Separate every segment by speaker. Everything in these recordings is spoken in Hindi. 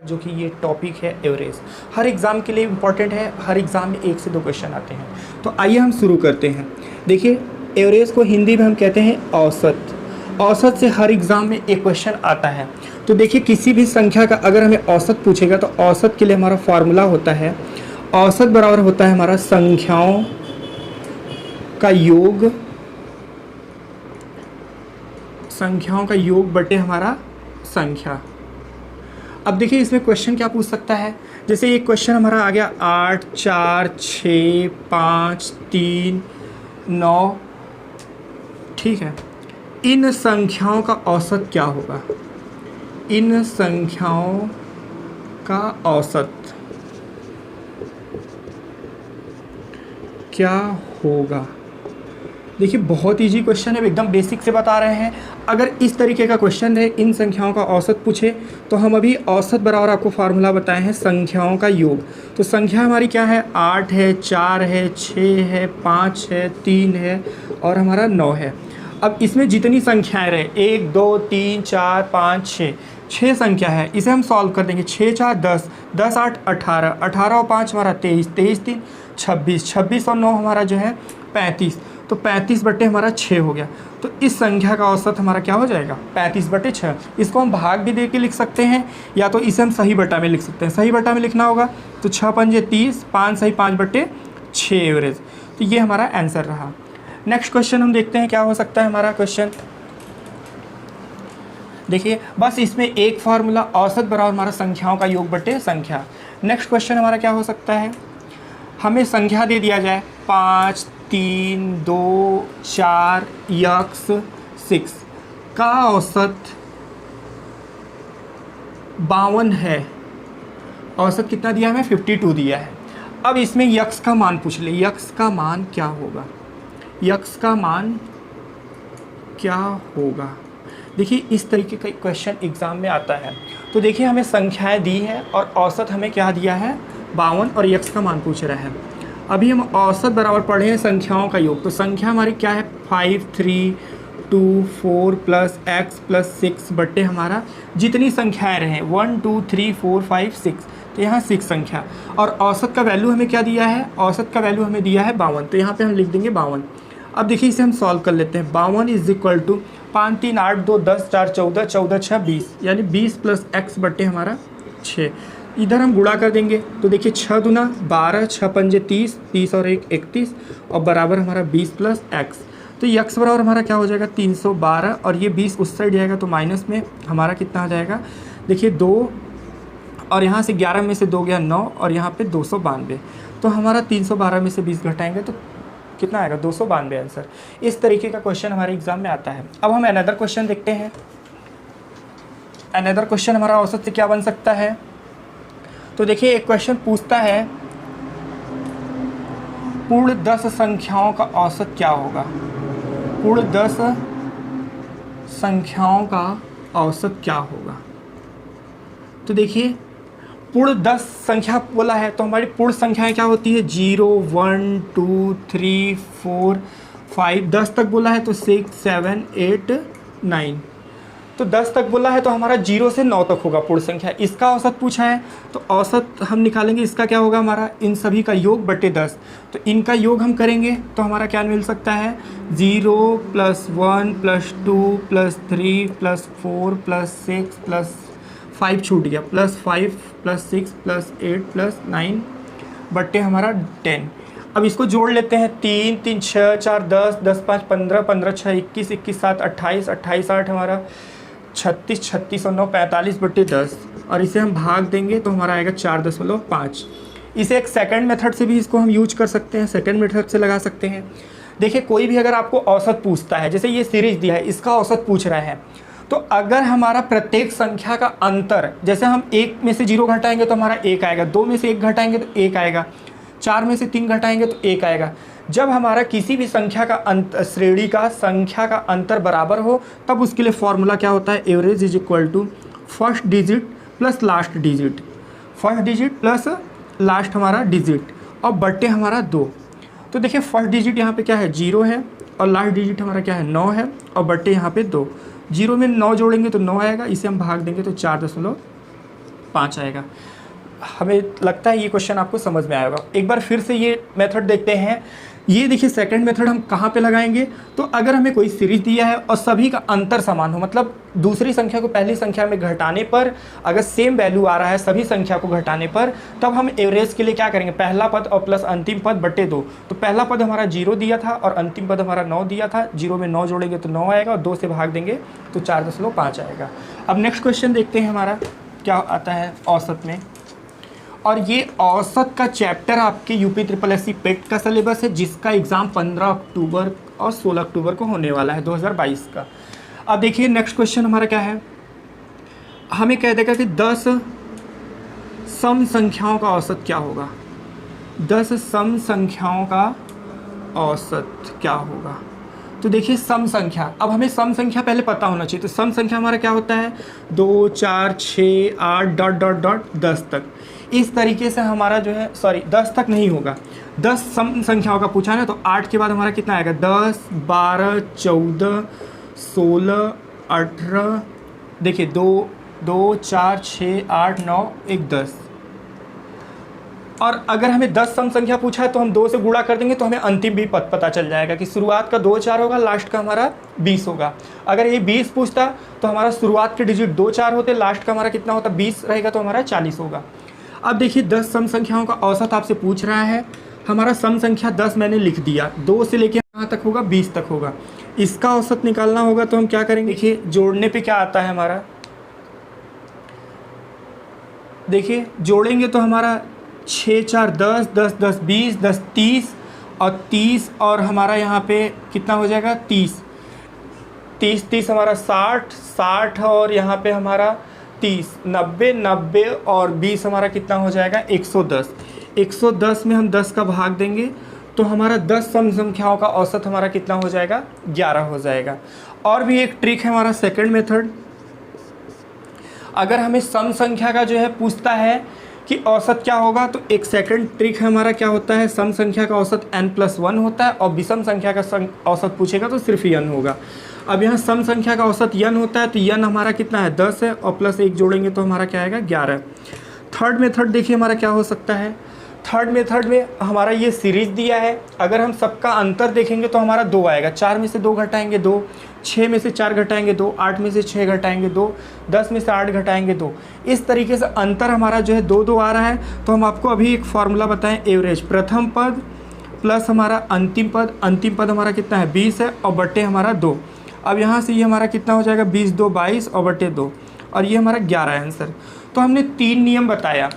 Speaker 1: जो कि ये टॉपिक है एवरेज, हर एग्ज़ाम के लिए इम्पॉर्टेंट है। हर एग्ज़ाम में 1 से 2 क्वेश्चन आते हैं। तो आइए हम शुरू करते हैं। देखिए, एवरेज को हिंदी में हम कहते हैं औसत। औसत से हर एग्ज़ाम में एक क्वेश्चन आता है। तो देखिए, किसी भी संख्या का अगर हमें औसत पूछेगा तो औसत के लिए हमारा फॉर्मूला होता है, औसत बराबर होता है हमारा संख्याओं का योग, संख्याओं का योग बटे हमारा संख्या। अब देखिए, इसमें क्वेश्चन क्या पूछ सकता है। जैसे ये क्वेश्चन हमारा आ गया 8, 4, 6, 5, 3, 9, ठीक है। इन संख्याओं का औसत क्या होगा? इन संख्याओं का औसत क्या होगा? देखिए, बहुत इजी क्वेश्चन है, एकदम बेसिक से बता रहे हैं। अगर इस तरीके का क्वेश्चन है, इन संख्याओं का औसत पूछे, तो हम अभी औसत बराबर आपको फार्मूला बताए हैं संख्याओं का योग। तो संख्या हमारी क्या है? 8 है, 4 है, 6 है, 5 है, 3 है और हमारा 9 है। अब इसमें जितनी संख्याएं रहे, 1, 2, 3, 4, 5, 6 संख्या है, इसे हम सॉल्व कर देंगे। 6, 4, 10, 10, 8, 18, 18 और 5 हमारा 23, 23, 3, 26, 26 और 9 हमारा जो है 35। तो 35 बटे हमारा 6 हो गया। तो इस संख्या का औसत हमारा क्या हो जाएगा? 35 बटे 6। इसको हम भाग भी दे के लिख सकते हैं, या तो इसे हम सही बटा में लिख सकते हैं। सही बटा में लिखना होगा तो 6 पंजे 30, 5 सही 5 बटे 6 एवरेज। तो ये हमारा आंसर रहा। नेक्स्ट क्वेश्चन हम देखते हैं क्या हो सकता है हमारा क्वेश्चन। देखिए, बस इसमें एक फार्मूला, औसत बराबर हमारा संख्याओं का योग बटे संख्या। नेक्स्ट क्वेश्चन हमारा क्या हो सकता है? हमें संख्या दे दिया जाए 5, 3, 2, 4 यक्स 6 का औसत 52 है। औसत कितना दिया है? हमें 52 दिया है। अब इसमें यक्स का मान पूछ ले। यक्स का मान क्या होगा? यक्स का मान क्या होगा? देखिए, इस तरीके का क्वेश्चन एग्ज़ाम में आता है। तो देखिए, हमें संख्याएं दी है और औसत हमें क्या दिया है? 52 और यक्स का मान पूछ रहा है। अभी हम औसत बराबर पढ़े हैं संख्याओं का योग। तो संख्या हमारी क्या है? 5, 3, 2, 4 प्लस एक्स प्लस 6 बटे हमारा जितनी संख्याएं रहे 1, 2, 3, 4, 5, 6। तो यहाँ 6 संख्या, और औसत का वैल्यू हमें क्या दिया है? औसत का वैल्यू हमें दिया है 52। तो यहाँ पे हम लिख देंगे 52। अब देखिए, इसे हम सॉल्व कर लेते हैं। 52 इज इक्वल टू 5, 3, 8, 2, 10, 4, 14, 14, 6, 20, यानी 20 प्लस एक्स बटे हमारा 6। इधर हम गुणा कर देंगे तो देखिए 6 दूना 12, 6 पंजे 30, 30 और 1 31 और बराबर हमारा 20 प्लस एक्स। तो ये एक्स बराबर हमारा क्या हो जाएगा? 312, और ये 20 उस साइड जाएगा तो माइनस में हमारा कितना आ जाएगा? देखिए 2, और यहाँ से 11 में से 2 गया 9, और यहाँ पे 292। तो हमारा 312 में से 20 घटाएंगे तो कितना आएगा? 292 आंसर। इस तरीके का क्वेश्चन हमारे एग्जाम में आता है। अब हम अनदर क्वेश्चन देखते हैं। अनदर क्वेश्चन हमारा औसत से क्या बन सकता है? तो देखिए, एक क्वेश्चन पूछता है पूर्ण 10 संख्याओं का औसत क्या होगा? पूर्ण 10 संख्याओं का औसत क्या होगा? तो देखिए, पूर्ण 10 संख्या बोला है तो हमारी पूर्ण संख्याएं क्या होती है? 0, 1, 2, 3, 4, 5। 10 तक बोला है तो 6, 7, 8, 9। तो 10 तक बोला है तो हमारा 0 से 9 तक होगा पूर्ण संख्या। इसका औसत पूछा है तो औसत हम निकालेंगे। इसका क्या होगा? हमारा इन सभी का योग बटे 10। तो इनका योग हम करेंगे तो हमारा क्या मिल सकता है? 0 plus 1 plus 2 plus 3 plus 4 plus 6 plus 5 छूट गया, प्लस 5 प्लस 6 प्लस 8 प्लस 9 बटे हमारा 10। अब इसको जोड़ लेते हैं। 3, 3, 6, 4, 10, 10, 5, 15, 15, 6, 21, 21, 7, 28, 28, 8 हमारा 36, 36 और 9 45 बटे 10, और इसे हम भाग देंगे तो हमारा आएगा 4.5। इसे एक सेकंड मेथड से भी इसको हम यूज कर सकते हैं, सेकंड मेथड से लगा सकते हैं। देखिए, कोई भी अगर आपको औसत पूछता है, जैसे ये सीरीज दिया है, इसका औसत पूछ रहा है, तो अगर हमारा प्रत्येक संख्या का अंतर, जैसे हम 1 में से 0 घटाएंगे तो हमारा 1 आएगा, 2 में से 1 घटाएंगे तो 1 आएगा, 4 में से 3 घटाएंगे तो 1 आएगा। जब हमारा किसी भी संख्या का श्रेणी का संख्या का अंतर बराबर हो, तब उसके लिए फॉर्मूला क्या होता है? Average is equal to first digit plus last digit, first digit plus last हमारा डिजिट, और बटे हमारा 2। तो देखिए, फर्स्ट डिजिट यहाँ पे क्या है? 0 है, और लास्ट डिजिट हमारा क्या है? 9 है, और बटे यहाँ पे 2। 0 में 9 जोड़ेंगे तो 9 आएगा, इसे हम भाग देंगे तो 4.5 5 आएगा। हमें लगता है ये क्वेश्चन आपको समझ में आएगा। एक बार फिर से ये मेथड देखते हैं। ये देखिए सेकंड मेथड हम कहाँ पे लगाएंगे, तो अगर हमें कोई सीरीज दिया है और सभी का अंतर समान हो, मतलब दूसरी संख्या को पहली संख्या में घटाने पर अगर सेम वैल्यू आ रहा है सभी संख्या को घटाने पर, तब हम एवरेज के लिए क्या करेंगे, पहला पद और प्लस अंतिम पद बटे 2। तो पहला पद हमारा 0 दिया था और अंतिम पद हमारा 9 दिया था। 0 में 9 जोड़ेंगे तो 9 आएगा और 2 से भाग देंगे तो 4.5 आएगा। अब नेक्स्ट क्वेश्चन देखते हैं हमारा क्या आता है औसत में। और ये औसत का चैप्टर आपके यूपी SSSC पेट का सिलेबस है, जिसका एग्ज़ाम 15 अक्टूबर और 16 अक्टूबर को होने वाला है 2022 का। अब देखिए नेक्स्ट क्वेश्चन हमारा क्या है, हमें कह देगा कि 10 सम संख्याओं का औसत क्या होगा। 10 सम संख्याओं का औसत क्या होगा। तो देखिए सम संख्या, अब हमें सम संख्या पहले पता होना चाहिए। तो सम संख्या हमारा क्या होता है, 2 4 6 8 डॉट डॉट डॉट 10 तक। इस तरीके से हमारा जो है, सॉरी 10 तक नहीं होगा, 10 सम संख्याओं का पूछा ना, तो 8 के बाद हमारा कितना आएगा, 10 12 14 16 18, देखिए 2 2 4 6 8 9 1 10। और अगर हमें 10 सम संख्या पूछा है तो हम 2 से गुणा कर देंगे तो हमें अंतिम भी पता चल जाएगा कि शुरुआत का 2 4 होगा, लास्ट का हमारा 20 होगा। अगर ये 20 पूछता तो हमारा शुरुआत के डिजिट 2 4 होते, लास्ट का हमारा कितना होता, 20 रहेगा तो हमारा 40 होगा। अब देखिए 10 सम संख्याओं का औसत आपसे पूछ रहा है। हमारा सम संख्या 10 मैंने लिख दिया, 2 से लेके कहाँ तक होगा, 20 तक होगा। इसका औसत निकालना होगा तो हम क्या करेंगे, देखिए जोड़ने पे क्या आता है हमारा, देखिए जोड़ेंगे तो हमारा 6 4 10 10 10 20 10 30 और 30 और हमारा यहाँ पे कितना हो जाएगा, 30 30 30 हमारा 60 60 और यहाँ पे हमारा 30 90 90 और 20 हमारा कितना हो जाएगा, 110। 110 में हम 10 का भाग देंगे तो हमारा 10 सम संख्याओं का औसत हमारा कितना हो जाएगा, 11 हो जाएगा। और भी एक ट्रिक है हमारा सेकंड मेथड, अगर हमें सम संख्या का जो है पूछता है कि औसत क्या होगा, तो एक सेकंड ट्रिक है हमारा, क्या होता है, सम संख्या का औसत n+1 होता है और विषम संख्या का औसत पूछेगा तो सिर्फ n होगा। अब यहाँ सम संख्या का औसत n होता है तो n हमारा कितना है, 10 है और प्लस 1 जोड़ेंगे तो हमारा क्या आएगा, 11। थर्ड मेथड देखिए हमारा क्या हो सकता है, थर्ड मेथड में हमारा ये सीरीज दिया है, अगर हम सबका अंतर देखेंगे तो हमारा 2 आएगा, 4 में से 2 घटाएंगे 2, 6 में से 4 घटाएंगे 2, 8 में से 6 घटाएंगे 2, 10 में से 8 घटाएंगे 2। इस तरीके से अंतर हमारा जो है 2 2 आ रहा है। तो हम आपको अभी एक फार्मूला बताएं, एवरेज प्रथम पद प्लस हमारा अंतिम पद हमारा कितना है, 20 है और बट्टे हमारा 2। अब यहाँ से ये हमारा कितना हो जाएगा, 20 2 22 और बट्टे 2 और ये हमारा 11 है आंसर। तो हमने 3 नियम बताया।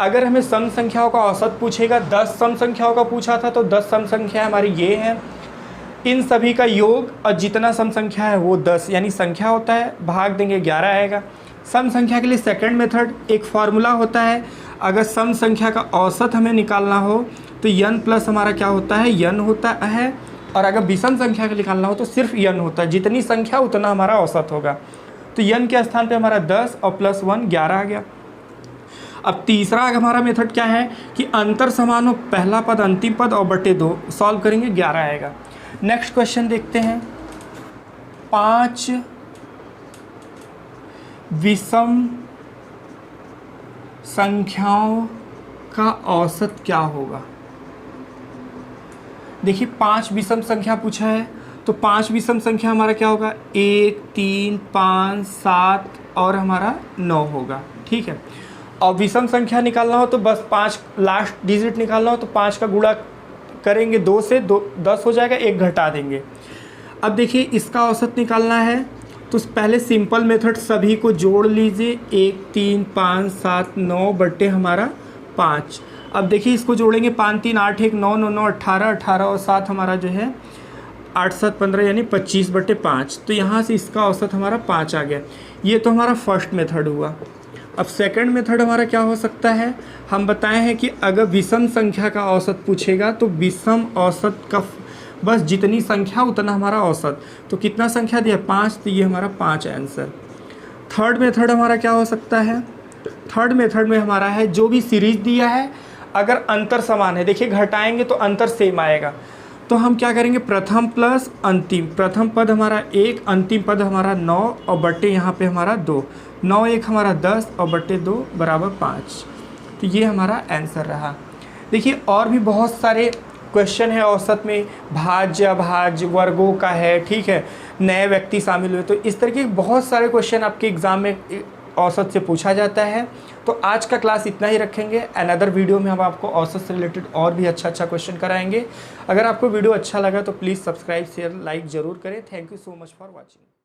Speaker 1: अगर हमें सम संख्याओं का औसत पूछेगा, 10 सम संख्याओं का पूछा था तो 10 सम संख्या हमारी ये हैं, इन सभी का योग और जितना सम संख्या है वो 10 यानी संख्या होता है, भाग देंगे 11 आएगा। सम संख्या के लिए सेकंड मेथड एक फार्मूला होता है, अगर सम संख्या का औसत हमें निकालना हो तो n प्लस हमारा क्या होता है, n होता है, और अगर विषम संख्या का निकालना हो तो सिर्फ n होता है, जितनी संख्या उतना हमारा औसत होगा। तो n के स्थान पे हमारा 10 और प्लस 1 11 आ गया। अब तीसरा हमारा मेथड क्या है कि अंतर समान हो, पहला पद अंतिम पद और बटे 2, सॉल्व करेंगे 11 आएगा। नेक्स्ट क्वेश्चन देखते हैं, 5 विषम संख्याओं का औसत क्या होगा। देखिए 5 विषम संख्या पूछा है तो 5 विषम संख्या हमारा क्या होगा, 1 3 5 7 और हमारा 9 होगा, ठीक है। और विषम संख्या निकालना हो तो बस 5 लास्ट डिजिट निकालना हो तो 5 का गुणा करेंगे 2 से, 10 हो जाएगा, 1 घटा देंगे। अब देखिए इसका औसत निकालना है तो पहले सिंपल मेथड सभी को जोड़ लीजिए, 1 3 5 7 9 बट्टे हमारा 5। अब देखिए इसको जोड़ेंगे, 5 3 8 1 9 9 9 18 18 और 7 हमारा जो है 8 7 15 यानी 25 बट्टे 5। तो यहाँ से इसका औसत हमारा 5 आ गया। ये तो हमारा फर्स्ट मेथड हुआ। अब सेकंड मेथड हमारा क्या हो सकता है, हम बताए हैं कि अगर विषम संख्या का औसत पूछेगा तो विषम औसत का बस जितनी संख्या उतना हमारा औसत। तो कितना संख्या दिया, 5, तो ये हमारा 5 आंसर। थर्ड मेथड हमारा क्या हो सकता है, थर्ड मेथड में हमारा है जो भी सीरीज दिया है अगर अंतर समान है, देखिए घटाएंगे तो अंतर सेम आएगा, तो हम क्या करेंगे, प्रथम प्लस अंतिम, प्रथम पद हमारा 1, अंतिम पद हमारा 9 और बट्टे यहाँ पे हमारा 2, 9 1 हमारा 10 और बट्टे 2 बराबर 5। तो ये हमारा आंसर रहा। देखिए और भी बहुत सारे क्वेश्चन है औसत में, भाज्य अभाज्य वर्गों का है, ठीक है, नए व्यक्ति शामिल हुए, तो इस तरह के बहुत सारे क्वेश्चन आपके एग्ज़ाम में औसत से पूछा जाता है। तो आज का क्लास इतना ही रखेंगे। अनदर वीडियो में हम आपको औसत से रिलेटेड और भी अच्छा क्वेश्चन कराएंगे। अगर आपको वीडियो अच्छा लगा तो प्लीज़ सब्सक्राइब शेयर लाइक ज़रूर करें। Thank you so much for watching.